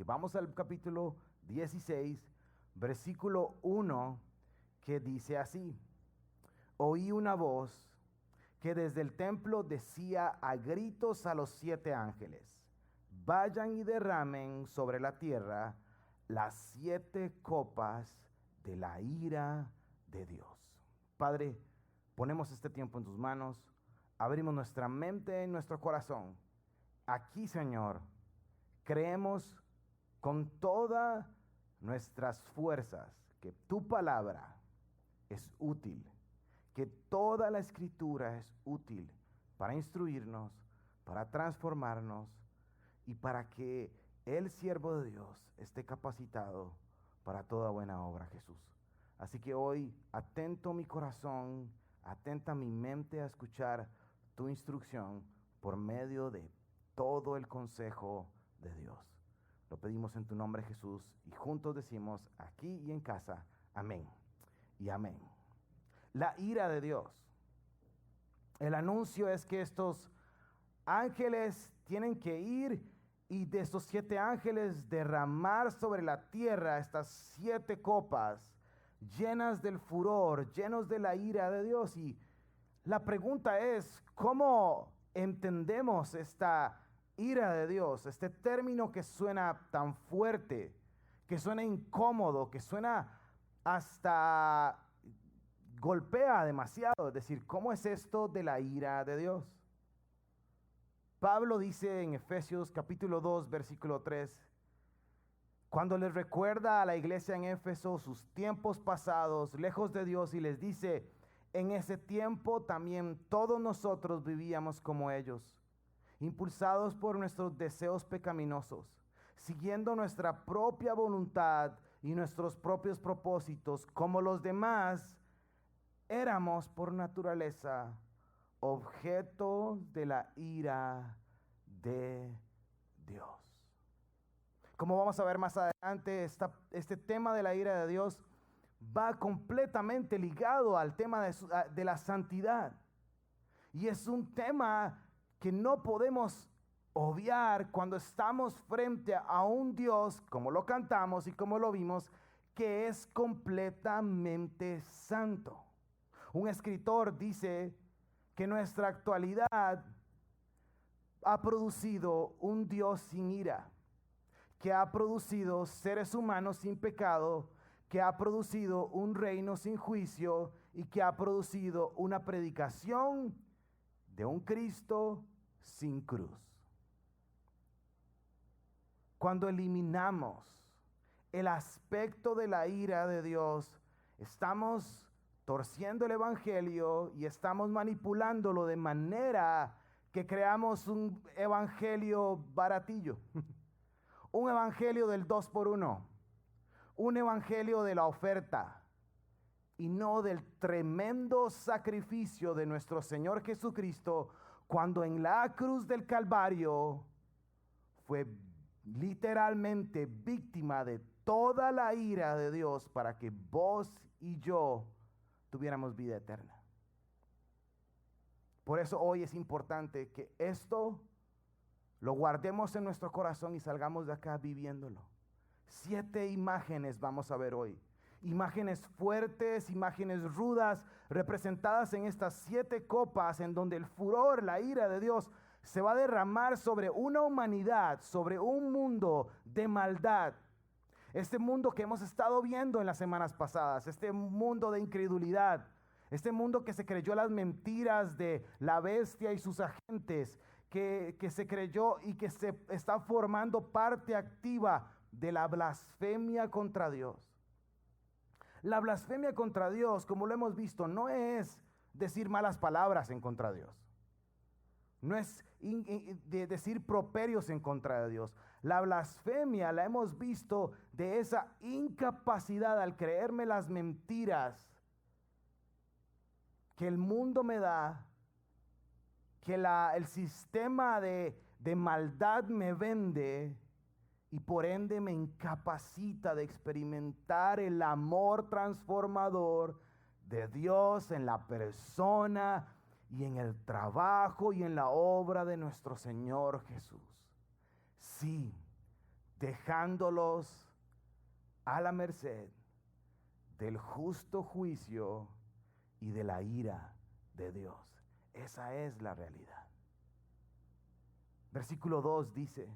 vamos al capítulo 16, versículo 1, que dice así: oí una voz que desde el templo decía a gritos a los 7 ángeles: vayan y derramen sobre la tierra las 7 copas de la ira de Dios. Padre, ponemos este tiempo en tus manos, abrimos nuestra mente y nuestro corazón. Aquí, Señor, creemos con todas nuestras fuerzas que tu palabra es útil, que toda la escritura es útil para instruirnos, para transformarnos y para que el siervo de Dios esté capacitado para toda buena obra, Jesús. Así que hoy, atento mi corazón, atenta mi mente a escuchar tu instrucción por medio de todo el consejo de Dios. Lo pedimos en tu nombre, Jesús, y juntos decimos aquí y en casa: amén y amén. La ira de Dios. El anuncio es que estos ángeles tienen que ir y de estos 7 ángeles derramar sobre la tierra estas 7 copas llenas del furor, llenos de la ira de Dios. Y la pregunta es, ¿cómo entendemos esta ira de Dios? Este término que suena tan fuerte, que suena incómodo, que suena hasta golpea demasiado. Es decir, ¿cómo es esto de la ira de Dios? Pablo dice en Efesios capítulo 2, versículo 3, cuando les recuerda a la iglesia en Éfeso sus tiempos pasados lejos de Dios, y les dice: en ese tiempo también todos nosotros vivíamos como ellos, impulsados por nuestros deseos pecaminosos, siguiendo nuestra propia voluntad y nuestros propios propósitos. Como los demás, éramos por naturaleza objeto de la ira de Dios. Como vamos a ver más adelante, este tema de la ira de Dios va completamente ligado al tema de la santidad. Y es un tema que no podemos obviar cuando estamos frente a un Dios, como lo cantamos y como lo vimos, que es completamente santo. Un escritor dice que nuestra actualidad ha producido un Dios sin ira, que ha producido seres humanos sin pecado, que ha producido un reino sin juicio y que ha producido una predicación de un Cristo sin cruz. Cuando eliminamos el aspecto de la ira de Dios, estamos torciendo el evangelio y estamos manipulándolo de manera que creamos un evangelio baratillo, un evangelio del 2 por 1, un evangelio de la oferta y no del tremendo sacrificio de nuestro Señor Jesucristo, cuando en la cruz del Calvario fue literalmente víctima de toda la ira de Dios para que vos y yo tuviéramos vida eterna. Por eso hoy es importante que esto lo guardemos en nuestro corazón y salgamos de acá viviéndolo. 7 imágenes vamos a ver hoy. Imágenes fuertes, imágenes rudas, representadas en estas 7 copas en donde el furor, la ira de Dios se va a derramar sobre una humanidad, sobre un mundo de maldad. Este mundo que hemos estado viendo en las semanas pasadas, este mundo de incredulidad, este mundo que se creyó las mentiras de la bestia y sus agentes, que se creyó y que se está formando parte activa de la blasfemia contra Dios. La blasfemia contra Dios, como lo hemos visto, no es decir malas palabras en contra de Dios. No es de decir properios en contra de Dios. La blasfemia la hemos visto de esa incapacidad al creerme las mentiras que el mundo me da, que el sistema de maldad me vende, y por ende me incapacita de experimentar el amor transformador de Dios en la persona y en el trabajo y en la obra de nuestro Señor Jesús. Sí, dejándolos a la merced del justo juicio y de la ira de Dios. Esa es la realidad. Versículo 2 dice: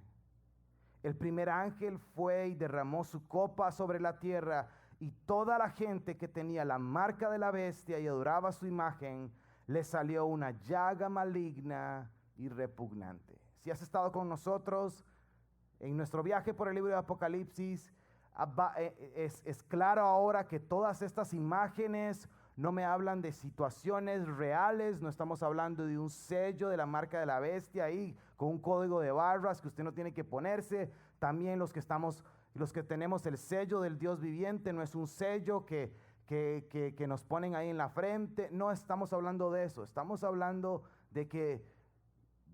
el primer ángel fue y derramó su copa sobre la tierra, y toda la gente que tenía la marca de la bestia y adoraba su imagen, le salió una llaga maligna y repugnante. Si has estado con nosotros en nuestro viaje por el libro de Apocalipsis, es claro ahora que todas estas imágenes no me hablan de situaciones reales. No estamos hablando de un sello de la marca de la bestia ahí con un código de barras que usted no tiene que ponerse. También los que tenemos el sello del Dios viviente, no es un sello que nos ponen ahí en la frente. No estamos hablando de eso. Estamos hablando de que,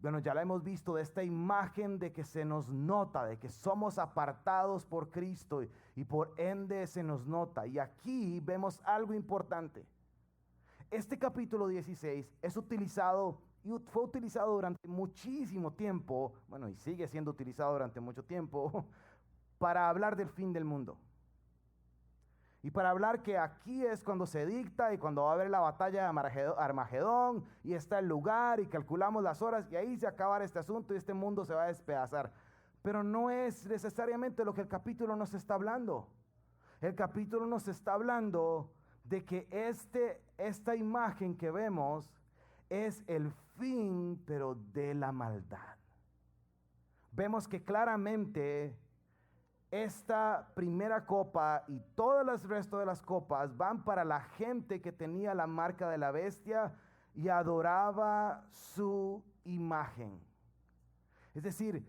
bueno, ya la hemos visto, de esta imagen de que se nos nota, de que somos apartados por Cristo y por ende se nos nota. Y aquí vemos algo importante. Este capítulo 16 es utilizado y fue utilizado durante muchísimo tiempo, bueno, y sigue siendo utilizado durante mucho tiempo, para hablar del fin del mundo. Y para hablar que aquí es cuando se dicta y cuando va a haber la batalla de Armagedón y está el lugar y calculamos las horas y ahí se acaba este asunto y este mundo se va a despedazar. Pero no es necesariamente lo que el capítulo nos está hablando. El capítulo nos está hablando de que esta imagen que vemos es el fin, pero de la maldad. Vemos que claramente esta primera copa y todas las restos de las copas van para la gente que tenía la marca de la bestia y adoraba su imagen. Es decir,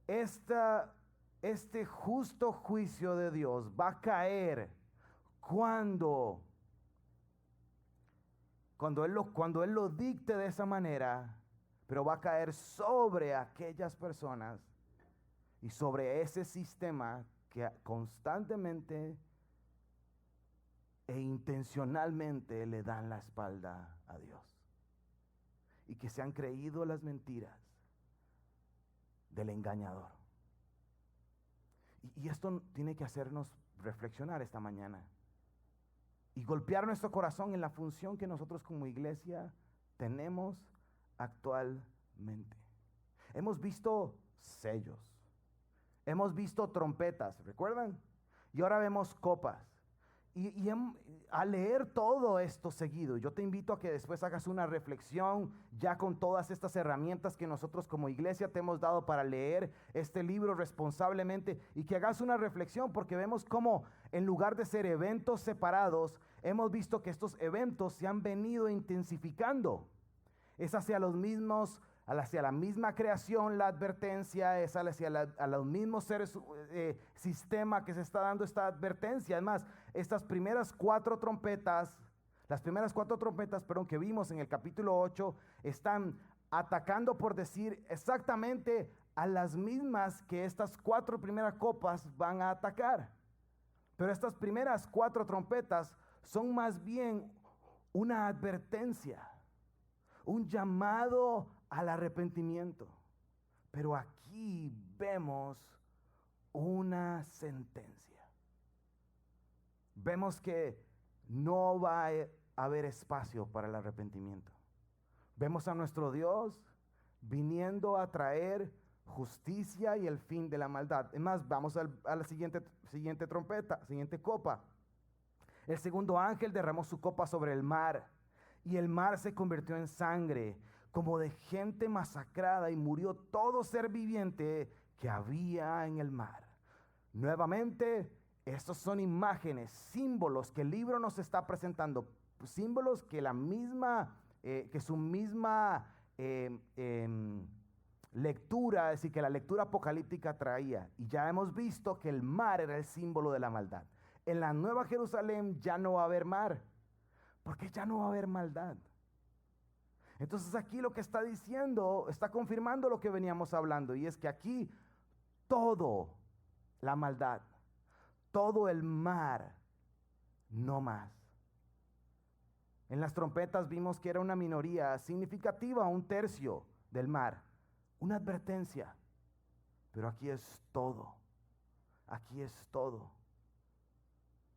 este justo juicio de Dios va a caer cuando Él lo dicte de esa manera, pero va a caer sobre aquellas personas y sobre ese sistema que constantemente e intencionalmente le dan la espalda a Dios y que se han creído las mentiras del engañador. Y esto tiene que hacernos reflexionar esta mañana y golpear nuestro corazón en la función que nosotros como iglesia tenemos actualmente. Hemos visto sellos, hemos visto trompetas, ¿recuerdan? Y ahora vemos copas. Y a leer todo esto seguido, yo te invito a que después hagas una reflexión ya con todas estas herramientas que nosotros como iglesia te hemos dado para leer este libro responsablemente y que hagas una reflexión, porque vemos cómo en lugar de ser eventos separados, hemos visto que estos eventos se han venido intensificando. Es hacia la misma creación la advertencia, es a los mismos seres, sistema que se está dando esta advertencia. Además, las primeras cuatro trompetas, que vimos en el capítulo 8, están atacando, por decir, exactamente a las mismas que estas cuatro primeras copas van a atacar. Pero estas primeras cuatro trompetas son más bien una advertencia, un llamado al arrepentimiento. Pero aquí vemos una sentencia. Vemos que no va a haber espacio para el arrepentimiento. Vemos a nuestro Dios viniendo a traer justicia y el fin de la maldad. Es más, vamos a la siguiente trompeta, siguiente copa. El segundo ángel derramó su copa sobre el mar, y el mar se convirtió en sangre, como de gente masacrada, y murió todo ser viviente que había en el mar. Nuevamente, estos son imágenes, símbolos que el libro nos está presentando, símbolos que su misma lectura, es decir, que la lectura apocalíptica traía. Y ya hemos visto que el mar era el símbolo de la maldad. En la Nueva Jerusalén ya no va a haber mar, porque ya no va a haber maldad. Entonces aquí lo que está diciendo, está confirmando lo que veníamos hablando, y es que aquí todo la maldad, todo el mar, no más. En las trompetas vimos que era una minoría significativa, un tercio del mar, una advertencia, pero aquí es todo. aquí es todo.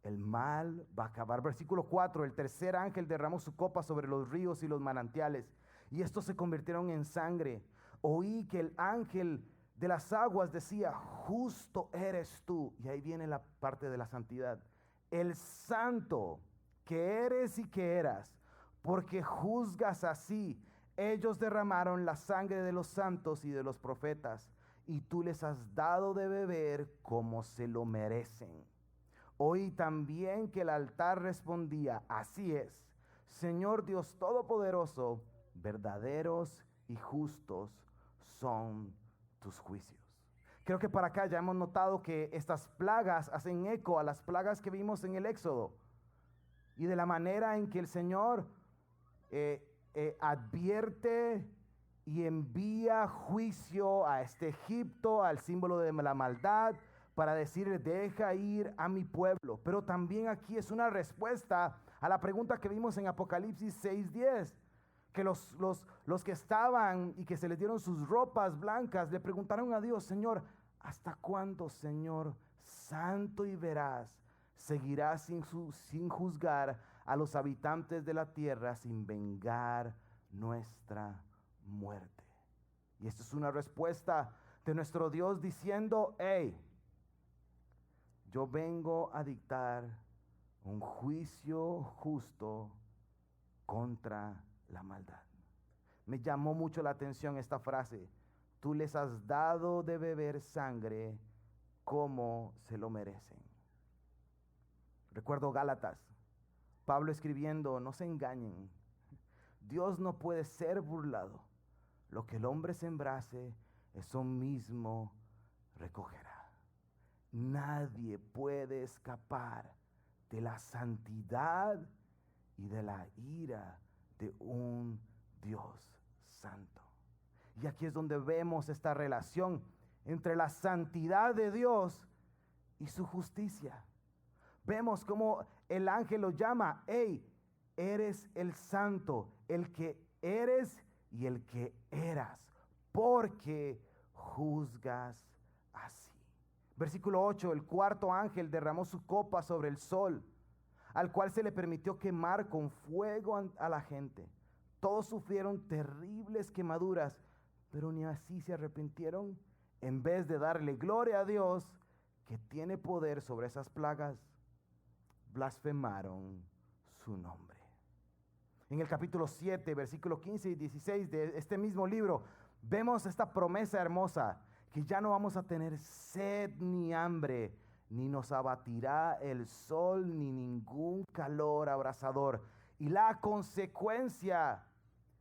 El mal va a acabar. Versículo 4, el tercer ángel derramó su copa sobre los ríos y los manantiales, y estos se convirtieron en sangre. Oí que el ángel de las aguas decía, justo eres tú. Y ahí viene la parte de la santidad. El santo que eres y que eras, porque juzgas así. Ellos derramaron la sangre de los santos y de los profetas, y tú les has dado de beber como se lo merecen. Oí también que el altar respondía, así es, Señor Dios Todopoderoso, verdaderos y justos son tus juicios. Creo que para acá ya hemos notado que estas plagas hacen eco a las plagas que vimos en el Éxodo, y de la manera en que el Señor advierte y envía juicio a este Egipto, al símbolo de la maldad, para decirle, deja ir a mi pueblo. Pero también aquí es una respuesta a la pregunta que vimos en Apocalipsis 6:10, que los que estaban y que se les dieron sus ropas blancas le preguntaron a Dios, Señor, ¿hasta cuándo, Señor, santo y veraz, seguirás sin juzgar a los habitantes de la tierra, sin vengar nuestra muerte? Y esta es una respuesta de nuestro Dios diciendo, hey, yo vengo a dictar un juicio justo contra la maldad. Me llamó mucho la atención esta frase, tú les has dado de beber sangre como se lo merecen. Recuerdo Gálatas, Pablo escribiendo, no se engañen, Dios no puede ser burlado, lo que el hombre sembrase, eso mismo recogerá. Nadie puede escapar de la santidad y de la ira de un Dios santo. Y aquí es donde vemos esta relación entre la santidad de Dios y su justicia. Vemos cómo el ángel lo llama, hey, eres el santo, el que eres y el que eras, porque juzgas así. Versículo 8, el cuarto ángel derramó su copa sobre el sol, al cual se le permitió quemar con fuego a la gente. Todos sufrieron terribles quemaduras, pero ni así se arrepintieron. En vez de darle gloria a Dios, que tiene poder sobre esas plagas, blasfemaron su nombre. En el capítulo 7, versículo 15 y 16 de este mismo libro, vemos esta promesa hermosa, que ya no vamos a tener sed ni hambre, ni nos abatirá el sol, ni ningún calor abrasador. Y la consecuencia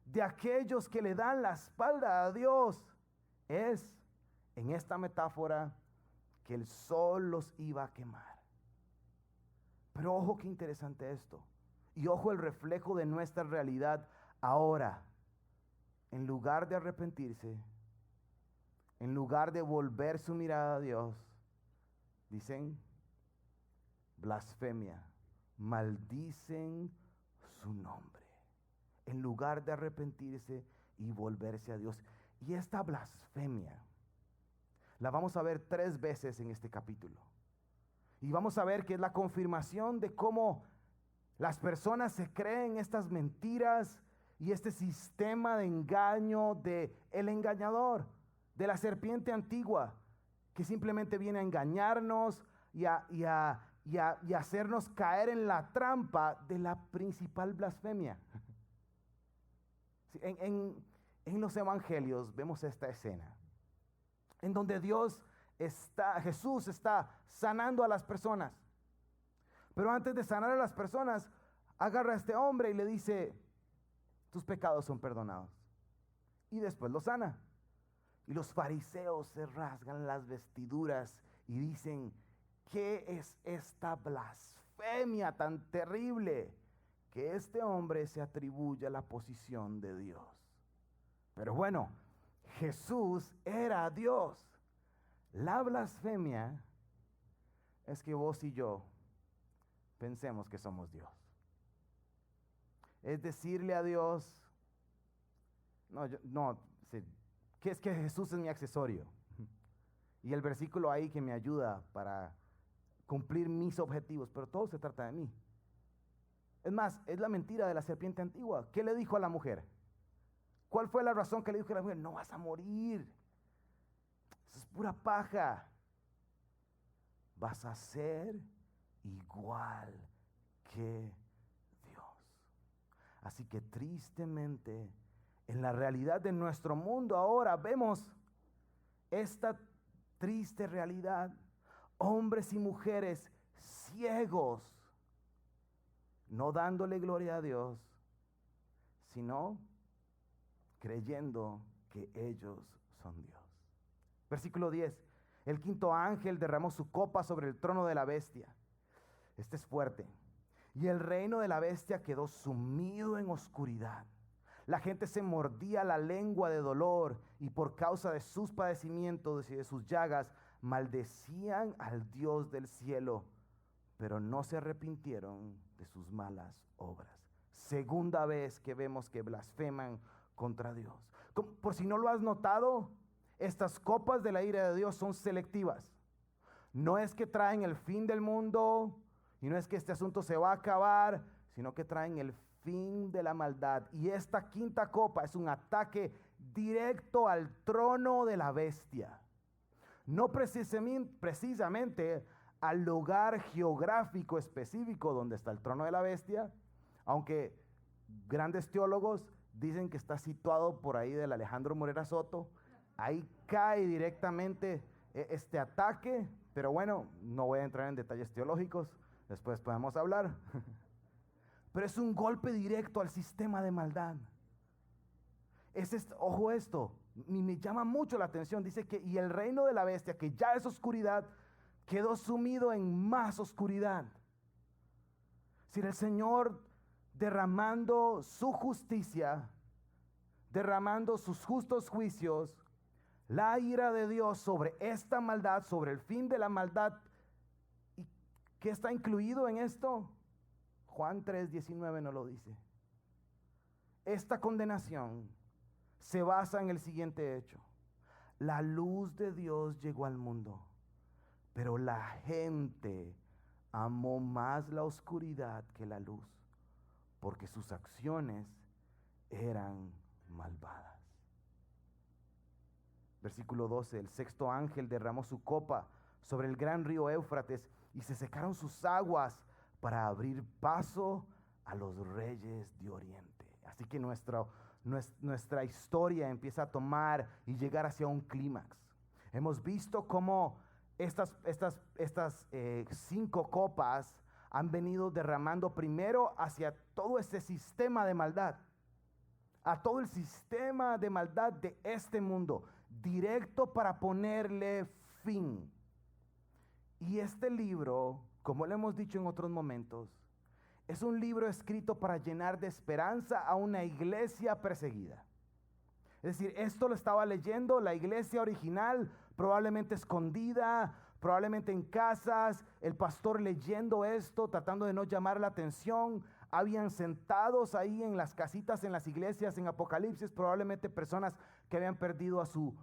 de aquellos que le dan la espalda a Dios es, en esta metáfora, que el sol los iba a quemar. Pero ojo qué interesante esto. Y ojo el reflejo de nuestra realidad ahora. En lugar de arrepentirse, en lugar de volver su mirada a Dios, dicen blasfemia, maldicen su nombre. En lugar de arrepentirse y volverse a Dios. Y esta blasfemia la vamos a ver 3 veces en este capítulo. Y vamos a ver que es la confirmación de cómo las personas se creen estas mentiras y este sistema de engaño de el engañador, de la serpiente antigua, que simplemente viene a engañarnos y a hacernos caer en la trampa de la principal blasfemia. En los evangelios vemos esta escena, en donde Jesús está sanando a las personas. Pero antes de sanar a las personas, agarra a este hombre y le dice, tus pecados son perdonados. Y después lo sana. Y los fariseos se rasgan las vestiduras y dicen, ¿qué es esta blasfemia tan terrible? Que este hombre se atribuye a la posición de Dios. Pero bueno, Jesús era Dios. La blasfemia es que vos y yo pensemos que somos Dios. Es decirle a Dios, que es que Jesús es mi accesorio. y el versículo ahí que me ayuda para cumplir mis objetivos, pero todo se trata de mí. Es más, es la mentira de la serpiente antigua. ¿Qué le dijo a la mujer? ¿Cuál fue la razón que le dijo a la mujer? No vas a morir. Eso es pura paja. Vas a ser igual que Dios. Así que tristemente, en la realidad de nuestro mundo ahora vemos esta triste realidad. Hombres y mujeres ciegos, no dándole gloria a Dios, sino creyendo que ellos son Dios. Versículo 10. El quinto ángel derramó su copa sobre el trono de la bestia. Este es fuerte. Y el reino de la bestia quedó sumido en oscuridad. La gente se mordía la lengua de dolor y por causa de sus padecimientos y de sus llagas maldecían al Dios del cielo, pero no se arrepintieron de sus malas obras. Segunda vez que vemos que blasfeman contra Dios. Por si no lo has notado, estas copas de la ira de Dios son selectivas. No es que traen el fin del mundo y no es que este asunto se va a acabar, sino que traen el fin de la maldad. Y esta quinta copa es un ataque directo al trono de la bestia. No precisamente al lugar geográfico específico donde está el trono de la bestia, aunque grandes teólogos dicen que está situado por ahí del Alejandro Morera Soto. Ahí cae directamente este ataque, pero bueno, no voy a entrar en detalles teológicos, después podemos hablar. Pero es un golpe directo al sistema de maldad. Ojo esto, me llama mucho la atención. Dice que y el reino de la bestia, que ya es oscuridad, quedó sumido en más oscuridad. Si el Señor derramando su justicia, derramando sus justos juicios, la ira de Dios sobre esta maldad, sobre el fin de la maldad. ¿Y qué está incluido en esto? Juan 3:19 nos lo dice. Esta condenación se basa en el siguiente hecho. La luz de Dios llegó al mundo, pero la gente amó más la oscuridad que la luz, porque sus acciones eran malvadas. Versículo 12, el sexto ángel derramó su copa sobre el gran río Éufrates y se secaron sus aguas para abrir paso a los reyes de Oriente. Así que nuestra historia empieza a tomar y llegar hacia un clímax. Hemos visto cómo estas 5 copas han venido derramando primero hacia todo este sistema de maldad, a todo el sistema de maldad de este mundo, directo para ponerle fin. Y este libro, como lo hemos dicho en otros momentos, es un libro escrito para llenar de esperanza a una iglesia perseguida. Es decir, esto lo estaba leyendo la iglesia original, probablemente escondida, probablemente en casas, el pastor leyendo esto, tratando de no llamar la atención. Habían sentados ahí en las casitas, en las iglesias, en Apocalipsis, probablemente personas que habían perdido a su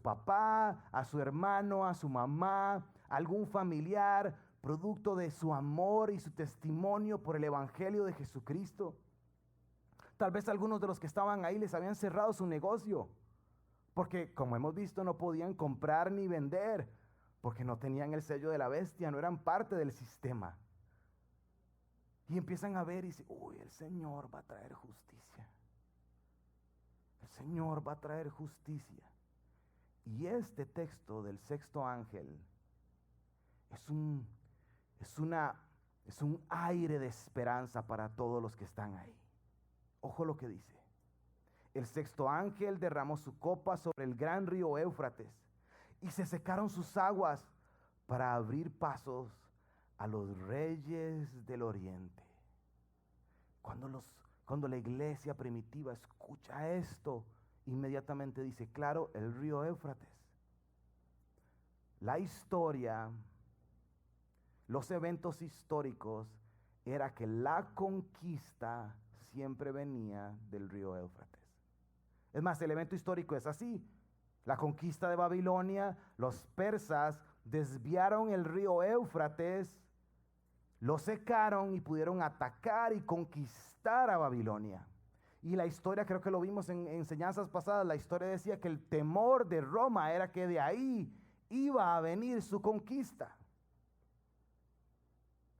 papá, a su hermano, a su mamá, algún familiar, producto de su amor y su testimonio por el evangelio de Jesucristo. Tal vez algunos de los que estaban ahí les habían cerrado su negocio, porque como hemos visto no podían comprar ni vender, porque no tenían el sello de la bestia, no eran parte del sistema. Y empiezan a ver y dicen, uy, el Señor va a traer justicia. El Señor va a traer justicia. Y este texto del sexto ángel es un aire de esperanza para todos los que están ahí. Ojo lo que dice. El sexto ángel derramó su copa sobre el gran río Éufrates y se secaron sus aguas para abrir pasos a los reyes del oriente. Cuando la iglesia primitiva escucha esto, inmediatamente dice, claro, el río Éufrates. La historia, los eventos históricos, era que la conquista siempre venía del río Éufrates. Es más, el evento histórico es así. La conquista de Babilonia, los persas desviaron el río Éufrates, lo secaron y pudieron atacar y conquistar a Babilonia. Y la historia, creo que lo vimos en enseñanzas pasadas, la historia decía que el temor de Roma era que de ahí iba a venir su conquista.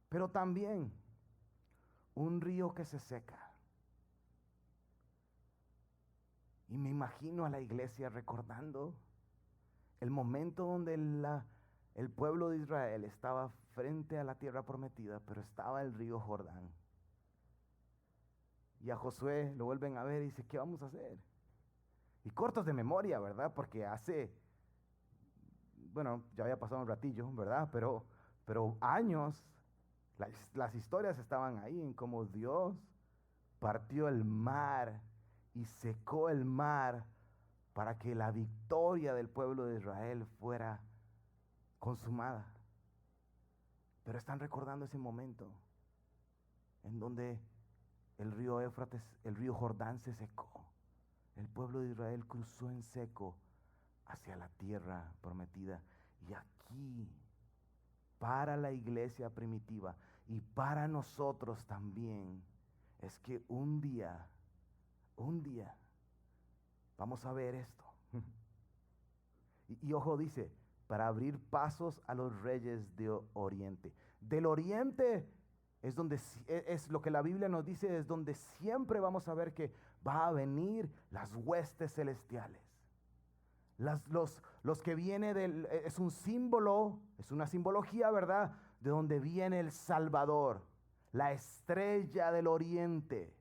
Pero también un río que se seca. Y me imagino a la iglesia recordando el momento donde el pueblo de Israel estaba frente a la tierra prometida, pero estaba el río Jordán. Y a Josué lo vuelven a ver y dice, ¿qué vamos a hacer? Y cortos de memoria, ¿verdad? Porque bueno, ya había pasado un ratillo, ¿verdad? Pero años, las historias estaban ahí en cómo Dios partió el mar y secó el mar para que la victoria del pueblo de Israel fuera consumada. Pero están recordando ese momento en donde el río Éufrates, el río Jordán se secó. El pueblo de Israel cruzó en seco hacia la tierra prometida. Y aquí, para la iglesia primitiva y para nosotros también, es que un día, vamos a ver esto. Y ojo, dice, para abrir pasos a los reyes de Oriente. Del Oriente es donde es lo que la Biblia nos dice, es donde siempre vamos a ver que va a venir las huestes celestiales. Los que viene es un símbolo, es una simbología, ¿verdad? De donde viene el Salvador, la estrella del Oriente,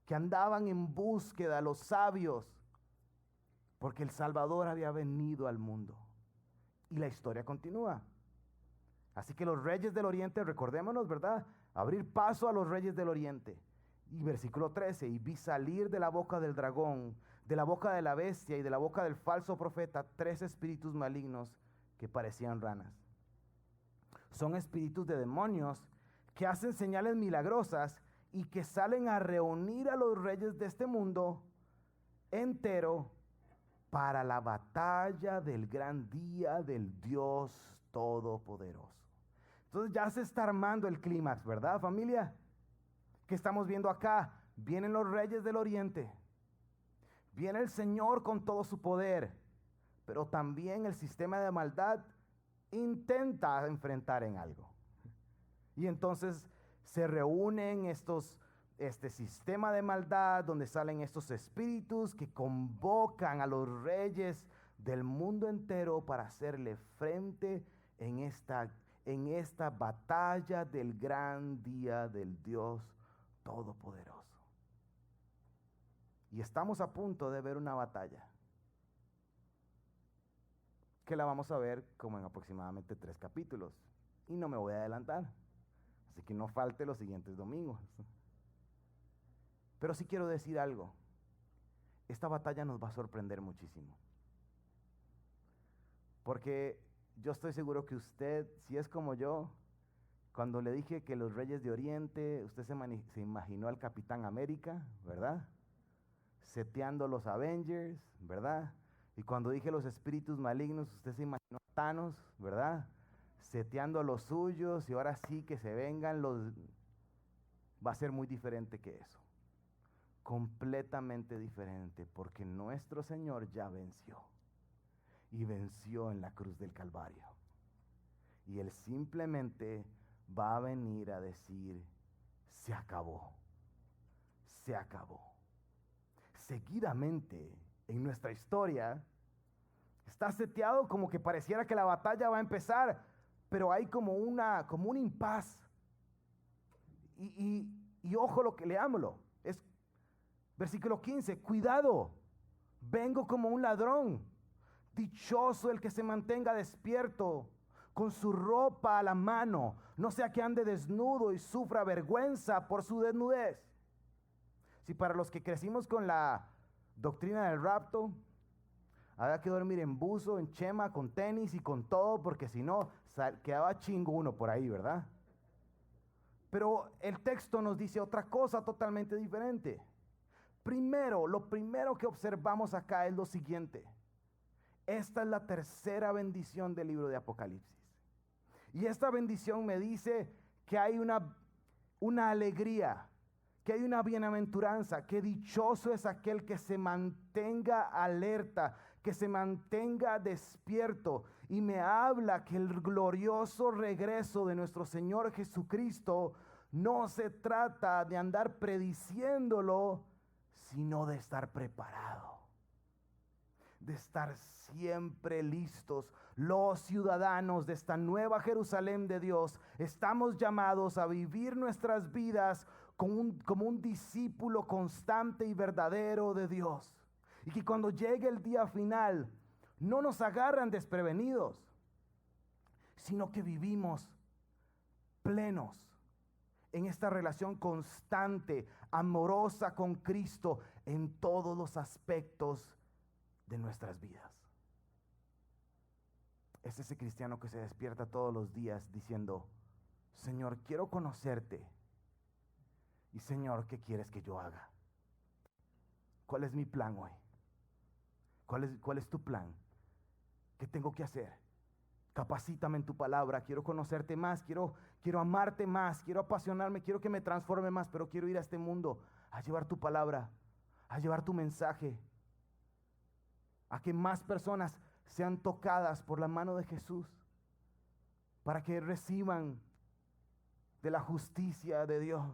que andaban en búsqueda los sabios, porque el Salvador había venido al mundo. Y la historia continúa. Así que los reyes del Oriente, recordémonos, ¿verdad? Abrir paso a los reyes del Oriente. Y versículo 13, y vi salir de la boca del dragón, de la boca de la bestia y de la boca del falso profeta 3 espíritus malignos que parecían ranas. Son espíritus de demonios que hacen señales milagrosas y que salen a reunir a los reyes de este mundo entero para la batalla del gran día del Dios Todopoderoso. Entonces ya se está armando el clímax, ¿verdad, familia? ¿Qué estamos viendo acá? Vienen los reyes del Oriente. Viene el Señor con todo su poder. Pero también el sistema de maldad intenta enfrentar en algo. Y entonces se reúnen este sistema de maldad donde salen estos espíritus que convocan a los reyes del mundo entero para hacerle frente en esta batalla del gran día del Dios Todopoderoso. Y estamos a punto de ver una batalla que la vamos a ver como en aproximadamente 3 capítulos. Y no me voy a adelantar, así que no falte los siguientes domingos. Pero sí quiero decir algo. Esta batalla nos va a sorprender muchísimo. Porque yo estoy seguro que usted, si es como yo, cuando le dije que los reyes de Oriente, usted se imaginó al Capitán América, ¿verdad? Seteando los Avengers, ¿verdad? Y cuando dije los espíritus malignos, usted se imaginó a Thanos, ¿verdad? Seteando a los suyos y ahora sí que se vengan los... Va a ser muy diferente que eso. Completamente diferente, porque nuestro Señor ya venció. Y venció en la cruz del Calvario. Y Él simplemente va a venir a decir, se acabó. Se acabó. Seguidamente, en nuestra historia, está seteado como que pareciera que la batalla va a empezar, pero hay como un impas. Y ojo lo que leámoslo. Es versículo 15, cuidado, vengo como un ladrón. Dichoso el que se mantenga despierto, con su ropa a la mano, no sea que ande desnudo y sufra vergüenza por su desnudez. Si para los que crecimos con la doctrina del rapto, había que dormir en buzo, en chema, con tenis y con todo, porque si no, quedaba chingo uno por ahí, ¿verdad? Pero el texto nos dice otra cosa totalmente diferente. Primero, lo primero que observamos acá es lo siguiente. Esta es la tercera bendición del libro de Apocalipsis. Y esta bendición me dice que hay una alegría, que hay una bienaventuranza, que dichoso es aquel que se mantenga alerta, que se mantenga despierto. Y me habla que el glorioso regreso de nuestro Señor Jesucristo no se trata de andar prediciéndolo, sino de estar preparado, de estar siempre listos. Los ciudadanos de esta nueva Jerusalén de Dios estamos llamados a vivir nuestras vidas como un discípulo constante y verdadero de Dios. Y que cuando llegue el día final no nos agarran desprevenidos, sino que vivimos plenos en esta relación constante, amorosa con Cristo en todos los aspectos de nuestras vidas. Es ese cristiano que se despierta todos los días diciendo: Señor, quiero conocerte. Y Señor, ¿qué quieres que yo haga? ¿Cuál es mi plan hoy? ¿Cuál es tu plan? ¿Qué tengo que hacer? Capacítame en tu palabra. Quiero conocerte más, quiero amarte más, quiero apasionarme, quiero que me transforme más, pero quiero ir a este mundo a llevar tu palabra, a llevar tu mensaje, a que más personas sean tocadas por la mano de Jesús, para que reciban de la justicia de Dios,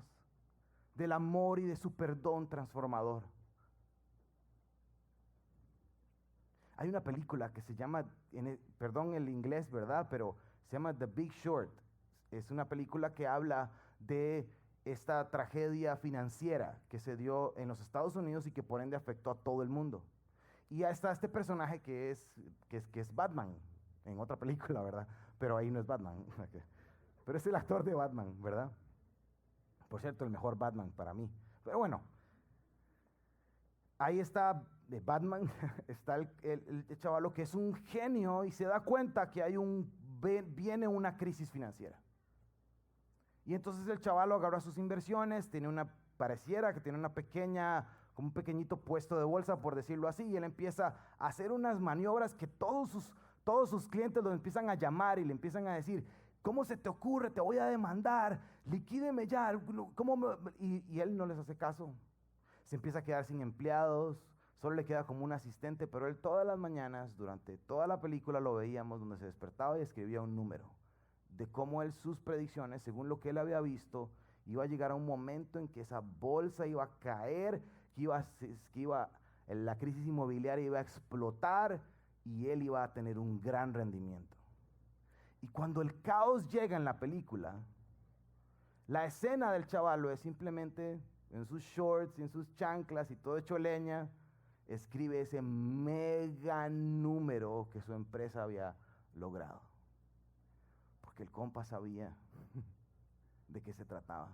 del amor y de su perdón transformador. Hay una película que se llama, perdón el inglés, ¿verdad? Pero se llama The Big Short. Es una película que habla de esta tragedia financiera que se dio en los Estados Unidos y que por ende afectó a todo el mundo. Y ahí está este personaje que es Batman, en otra película, ¿verdad? Pero ahí no es Batman. Pero es el actor de Batman, ¿verdad? Por cierto, el mejor Batman para mí. Pero bueno, ahí está Batman, está el chavalo que es un genio y se da cuenta que viene una crisis financiera. Y entonces el chavalo agarra sus inversiones, pareciera que tiene como un pequeñito puesto de bolsa, por decirlo así, y él empieza a hacer unas maniobras que todos sus clientes lo empiezan a llamar y le empiezan a decir: ¿cómo se te ocurre? Te voy a demandar, liquídeme ya. Y él no les hace caso. Se empieza a quedar sin empleados, solo le queda como un asistente, pero él todas las mañanas, durante toda la película lo veíamos, donde se despertaba y escribía un número, de cómo sus predicciones, según lo que él había visto, iba a llegar a un momento en que esa bolsa iba a caer, la crisis inmobiliaria iba a explotar y él iba a tener un gran rendimiento. Y cuando el caos llega en la película, la escena del chavalo es simplemente en sus shorts, en sus chanclas y todo hecho leña, escribe ese mega número que su empresa había logrado. Porque el compa sabía de qué se trataba.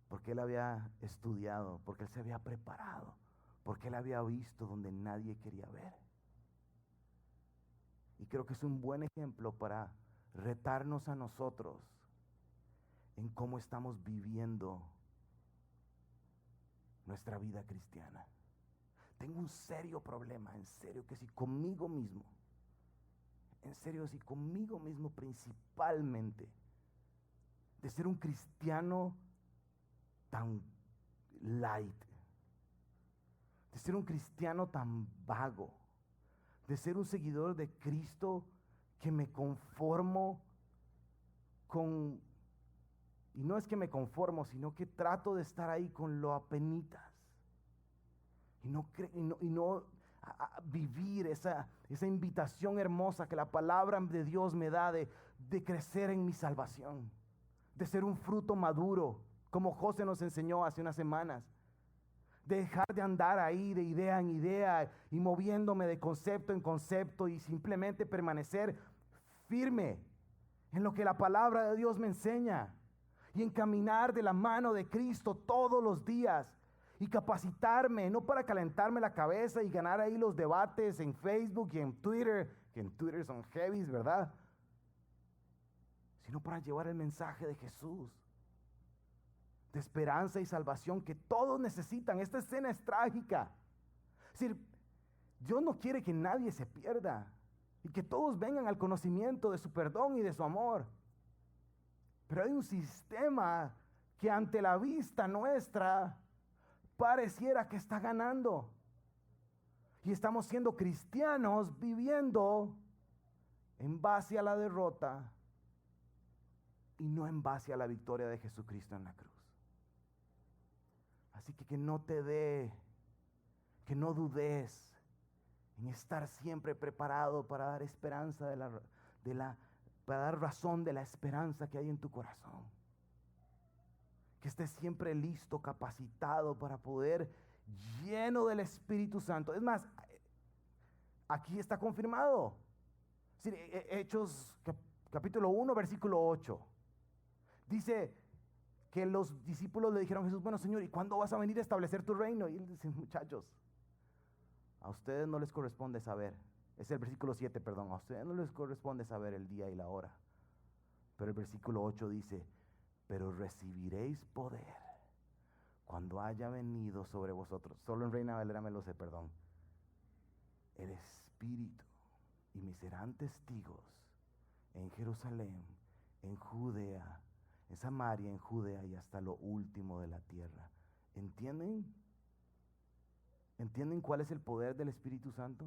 Porque él había estudiado, porque él se había preparado, porque él había visto donde nadie quería ver. Y creo que es un buen ejemplo para retarnos a nosotros en cómo estamos viviendo nuestra vida cristiana. Tengo un serio problema, en serio, que si conmigo mismo, principalmente, de ser un cristiano tan light, de ser un cristiano tan vago, de ser un seguidor de Cristo que me conformo con, y no es que me conformo, sino que trato de estar ahí con lo apenitas, y no vivir esa invitación hermosa que la palabra de Dios me da de crecer en mi salvación, de ser un fruto maduro, como José nos enseñó hace unas semanas, de dejar de andar ahí de idea en idea y moviéndome de concepto en concepto y simplemente permanecer firme en lo que la palabra de Dios me enseña y encaminar de la mano de Cristo todos los días y capacitarme, no para calentarme la cabeza y ganar ahí los debates en Facebook y en Twitter, que en Twitter son heavies, ¿verdad? Sino para llevar el mensaje de Jesús, de esperanza y salvación que todos necesitan. Esta escena es trágica. Es decir, Dios no quiere que nadie se pierda y que todos vengan al conocimiento de su perdón y de su amor. Pero hay un sistema que ante la vista nuestra pareciera que está ganando. Y estamos siendo cristianos viviendo en base a la derrota y no en base a la victoria de Jesucristo en la cruz. Así que no te dé, que no dudes en estar siempre preparado para dar esperanza para dar razón de la esperanza que hay en tu corazón. Que estés siempre listo, capacitado para poder, lleno del Espíritu Santo. Es más, aquí está confirmado. Sí, Hechos capítulo 1, versículo 8. Dice que los discípulos le dijeron a Jesús, bueno, Señor, ¿y cuándo vas a venir a establecer tu reino? Y él dice, muchachos, a ustedes no les corresponde saber. Es el versículo 7, perdón. A ustedes no les corresponde saber el día y la hora. Pero el versículo 8 dice, pero recibiréis poder cuando haya venido sobre vosotros. Solo en Reina Valera me lo sé, perdón. El Espíritu, y me serán testigos en Jerusalén, en Judea, en Samaria, en Judea y hasta lo último de la tierra. ¿Entienden? ¿Entienden cuál es el poder del Espíritu Santo?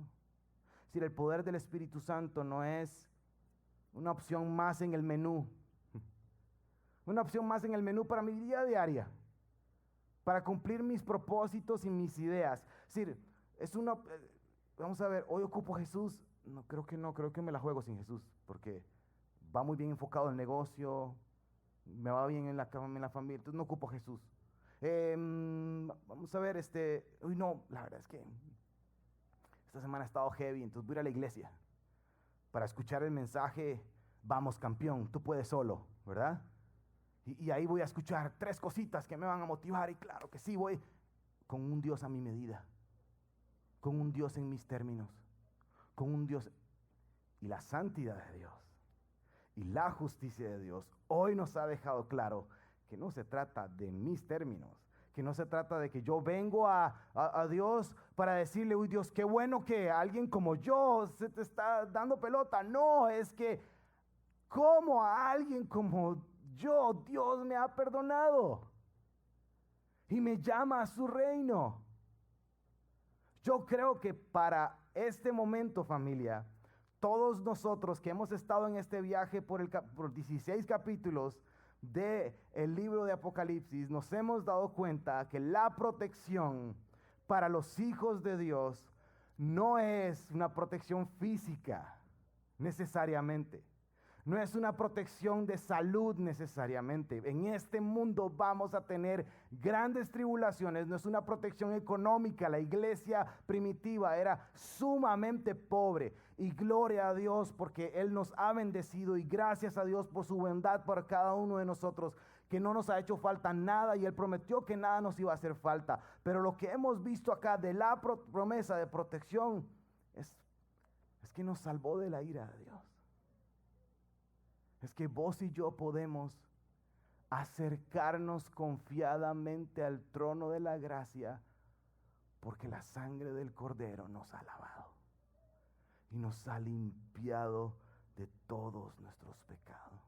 Si el poder del Espíritu Santo no es una opción más en el menú, una opción más en el menú para mi vida diaria, para cumplir mis propósitos y mis ideas. Es decir, vamos a ver, hoy ocupo Jesús. No, creo que me la juego sin Jesús, porque va muy bien enfocado el negocio, me va bien en la familia, entonces no ocupo Jesús. Vamos a ver, uy no, la verdad es que esta semana ha estado heavy, entonces voy a ir a la iglesia para escuchar el mensaje, vamos campeón, tú puedes solo, ¿verdad? Y ahí voy a escuchar 3 cositas que me van a motivar, y claro que sí, voy con un Dios a mi medida, con un Dios en mis términos, con un Dios, y la santidad de Dios y la justicia de Dios hoy nos ha dejado claro que no se trata de mis términos, que no se trata de que yo vengo a Dios para decirle, uy Dios, qué bueno que alguien como yo se te está dando pelota. No, es que como a alguien como yo, Dios me ha perdonado y me llama a su reino. Yo creo que para este momento, familia, todos nosotros que hemos estado en este viaje por 16 capítulos del libro de Apocalipsis, nos hemos dado cuenta que la protección para los hijos de Dios no es una protección física necesariamente. No es una protección de salud necesariamente. En este mundo vamos a tener grandes tribulaciones. No es una protección económica. La iglesia primitiva era sumamente pobre. Y gloria a Dios porque Él nos ha bendecido. Y gracias a Dios por su bondad para cada uno de nosotros, que no nos ha hecho falta nada. Y Él prometió que nada nos iba a hacer falta. Pero lo que hemos visto acá de la promesa de protección es que nos salvó de la ira de Dios. Es que vos y yo podemos acercarnos confiadamente al trono de la gracia porque la sangre del Cordero nos ha lavado y nos ha limpiado de todos nuestros pecados.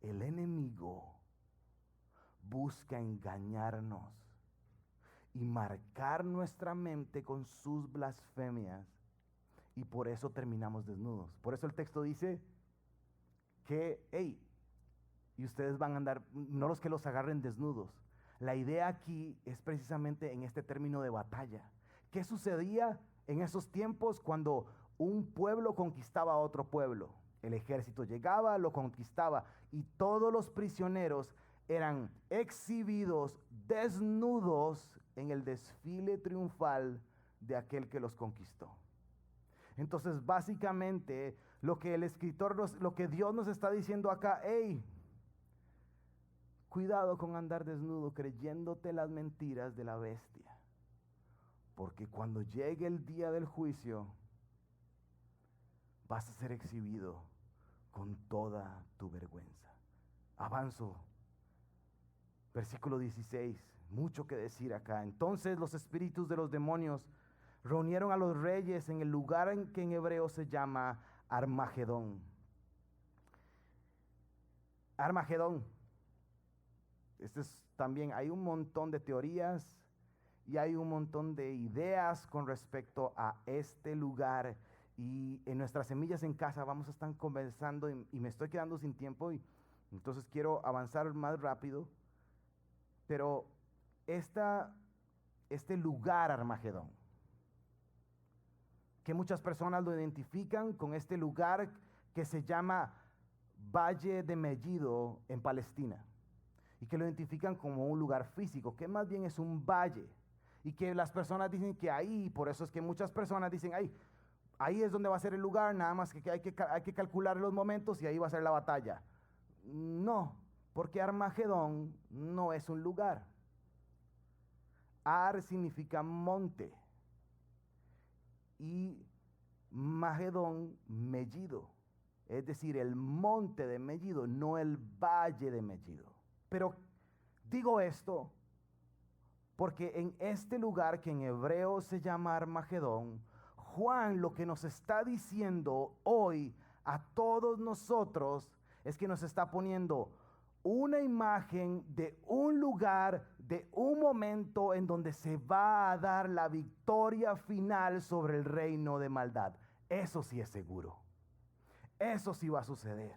El enemigo busca engañarnos y marcar nuestra mente con sus blasfemias, y por eso terminamos desnudos. Por eso el texto dice que, y ustedes van a andar, no los que los agarren desnudos. La idea aquí es precisamente en este término de batalla. ¿Qué sucedía en esos tiempos cuando un pueblo conquistaba a otro pueblo? El ejército llegaba, lo conquistaba, y todos los prisioneros eran exhibidos desnudos en el desfile triunfal de aquel que los conquistó. Entonces, básicamente, lo que el escritor, lo que Dios nos está diciendo acá, cuidado con andar desnudo creyéndote las mentiras de la bestia, porque cuando llegue el día del juicio, vas a ser exhibido con toda tu vergüenza. Avanzo. Versículo 16, mucho que decir acá. Entonces los espíritus de los demonios reunieron a los reyes en el lugar en que en hebreo se llama Armagedón. Armagedón. También hay un montón de teorías y hay un montón de ideas con respecto a este lugar. Y en nuestras semillas en casa vamos a estar conversando y me estoy quedando sin tiempo y entonces quiero avanzar más rápido. Pero este lugar Armagedón, que muchas personas lo identifican con este lugar que se llama Valle de Megiddo en Palestina, y que lo identifican como un lugar físico, que más bien es un valle, y que las personas dicen que ahí, por eso es que muchas personas dicen, ahí es donde va a ser el lugar, nada más que hay que calcular los momentos y ahí va a ser la batalla. No, porque Armagedón no es un lugar. Ar significa monte y Magedón, Megiddo, es decir, el monte de Megiddo, no el valle de Megiddo. Pero digo esto porque en este lugar que en hebreo se llama Armagedón, Juan lo que nos está diciendo hoy a todos nosotros es que nos está poniendo una imagen de un lugar, de un momento en donde se va a dar la victoria final sobre el reino de maldad. Eso sí es seguro. Eso sí va a suceder.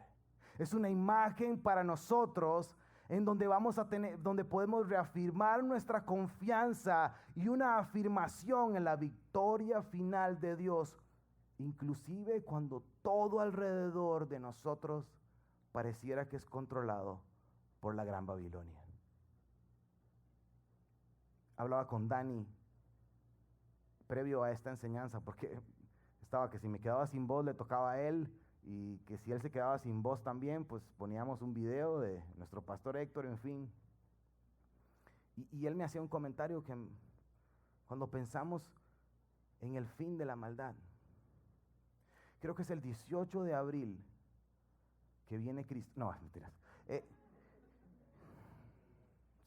Es una imagen para nosotros en donde vamos a tener, donde podemos reafirmar nuestra confianza y una afirmación en la victoria final de Dios, inclusive cuando todo alrededor de nosotros pareciera que es controlado por la Gran Babilonia. Hablaba con Dani previo a esta enseñanza, porque estaba que si me quedaba sin voz le tocaba a él, y que si él se quedaba sin voz también, pues poníamos un video de nuestro pastor Héctor, en fin. Y él me hacía un comentario que cuando pensamos en el fin de la maldad, creo que es el 18 de abril que viene Cristo. No, mentiras.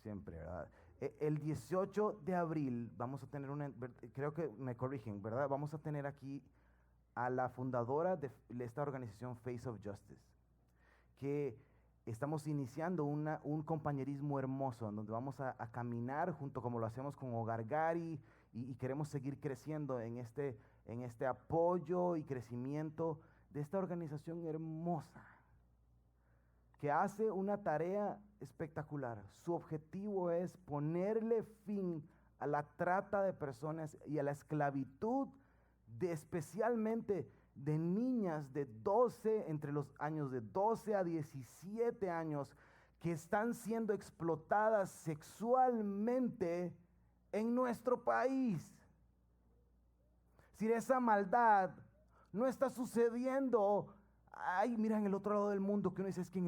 Siempre, ¿verdad? El 18 de abril vamos a tener creo que me corrigen, ¿verdad? Vamos a tener aquí a la fundadora de esta organización Face of Justice, que estamos iniciando un compañerismo hermoso en donde vamos a caminar junto como lo hacemos con Hogar Gary y queremos seguir creciendo en este apoyo y crecimiento de esta organización hermosa que hace una tarea espectacular. Su objetivo es ponerle fin a la trata de personas y a la esclavitud especialmente de niñas de 12, entre los años de 12 a 17 años, que están siendo explotadas sexualmente en nuestro país. Si esa maldad no está sucediendo, mira en el otro lado del mundo, que uno dice es que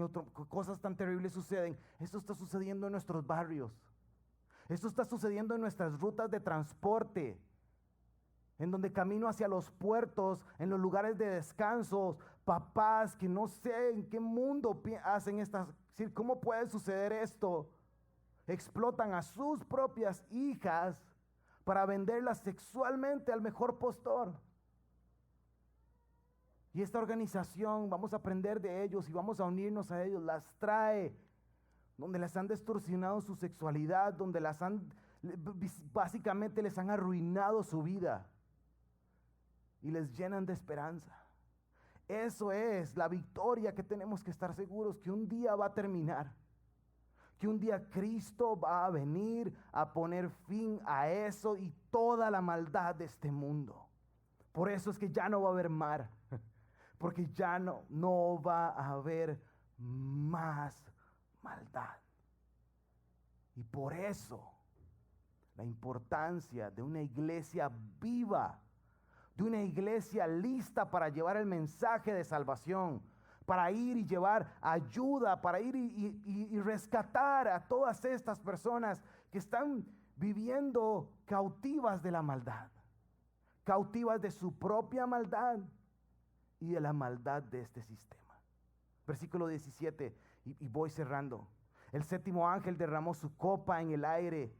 cosas tan terribles suceden. Esto está sucediendo en nuestros barrios. Esto está sucediendo en nuestras rutas de transporte, en donde camino hacia los puertos, en los lugares de descanso, papás que no sé en qué mundo hacen estas, ¿cómo puede suceder esto? Explotan a sus propias hijas para venderlas sexualmente al mejor postor. Y esta organización, vamos a aprender de ellos y vamos a unirnos a ellos, las trae donde les han distorsionado su sexualidad, donde básicamente les han arruinado su vida y les llenan de esperanza. Eso es la victoria que tenemos que estar seguros que un día va a terminar, que un día Cristo va a venir a poner fin a eso y toda la maldad de este mundo. Por eso es que ya no va a haber mar, porque ya no va a haber más maldad. Y por eso la importancia de una iglesia viva, de una iglesia lista para llevar el mensaje de salvación, para ir y llevar ayuda, para ir y rescatar a todas estas personas que están viviendo cautivas de la maldad, cautivas de su propia maldad y de la maldad de este sistema. Versículo 17, y voy cerrando. El séptimo ángel derramó su copa en el aire,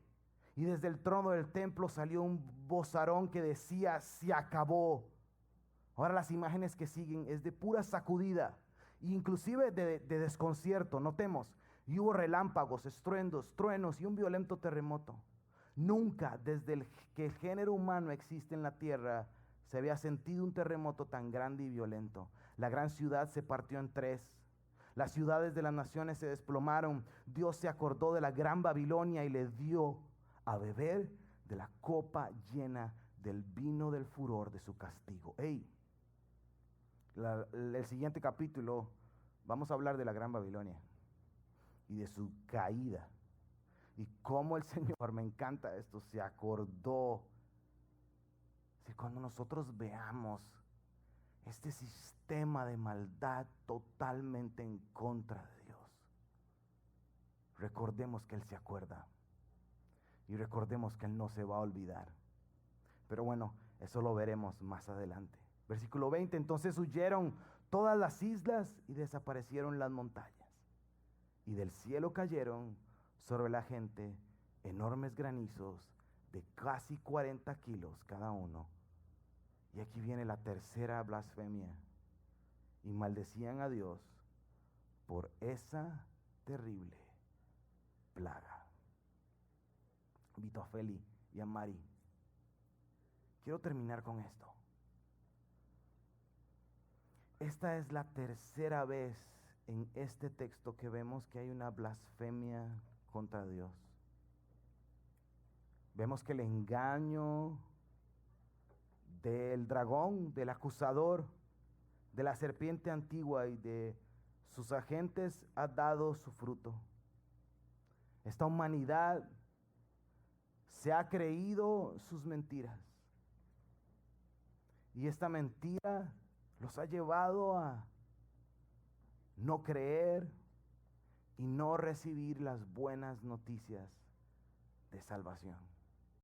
Y desde el trono del templo salió un vozarón que decía: se acabó. Ahora las imágenes que siguen es de pura sacudida, inclusive de desconcierto. Notemos, y hubo relámpagos, estruendos, truenos y un violento terremoto. Nunca desde que el género humano existe en la tierra se había sentido un terremoto tan grande y violento. La gran ciudad se partió en tres. Las ciudades de las naciones se desplomaron. Dios se acordó de la gran Babilonia y le dio a beber de la copa llena del vino del furor de su castigo. Hey, el siguiente capítulo vamos a hablar de la gran Babilonia y de su caída. Y cómo el Señor, me encanta esto, se acordó. Si cuando nosotros veamos este sistema de maldad totalmente en contra de Dios, recordemos que Él se acuerda. Y recordemos que Él no se va a olvidar. Pero bueno, eso lo veremos más adelante. Versículo 20, entonces huyeron todas las islas y desaparecieron las montañas. Y del cielo cayeron sobre la gente enormes granizos de casi 40 kilos cada uno. Y aquí viene la tercera blasfemia. Y maldecían a Dios por esa terrible plaga. Invito a Feli y a Mari. Quiero terminar con esto. Esta es la tercera vez en este texto que vemos que hay una blasfemia contra Dios. Vemos que el engaño del dragón, del acusador, de la serpiente antigua y de sus agentes ha dado su fruto. Esta humanidad se ha creído sus mentiras. Y esta mentira los ha llevado a no creer y no recibir las buenas noticias de salvación.